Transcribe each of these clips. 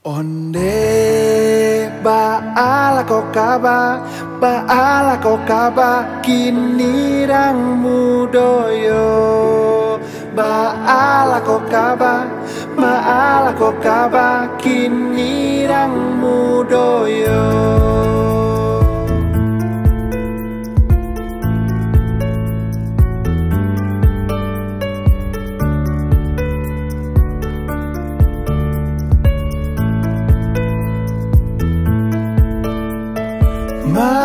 Onde baala kokaba kini rang mudoyo. Baala kokaba kini rang mudoyo.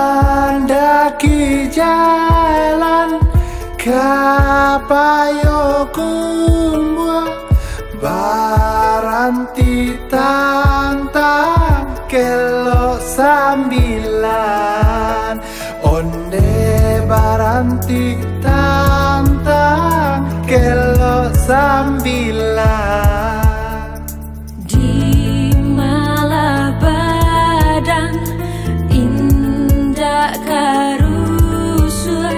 Mendaki jalan kapayo kumwa baranti tantang kelo sambilan. Onde baranti tantang kelo sambilan. Di Malabadan karusua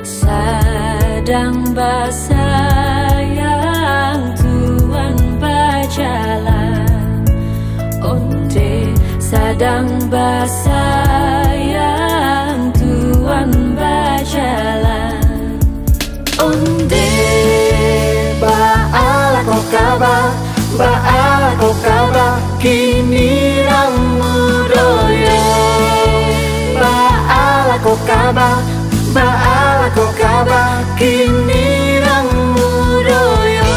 sedang basayang tuan berjalan. Onde sedang basayang tuan berjalan. Onde baala kokaba kini rang mudoyo. Baala kokaba kini rang mudoyo.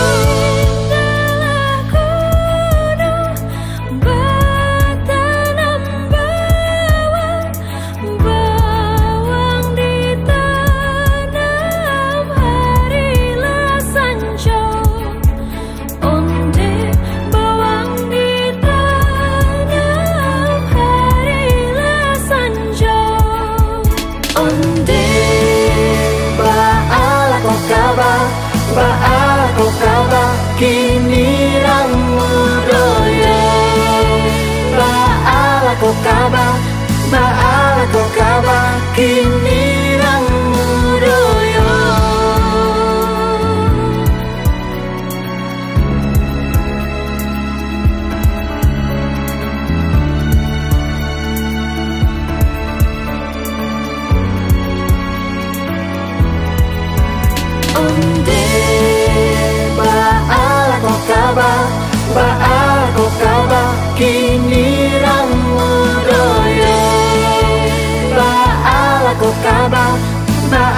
Bertanam bawang ditanam harilah sanjo. Onde bawang ditanam harilah sanjo. Onde baala kokaba kini rang mudoyo. Baala kokaba kini rang mudoyo. Onde baala kokaba kini rang mudoyo. Baala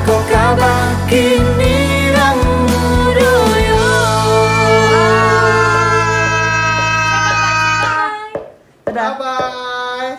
kokaba kini rang mudoyo. Bye bye.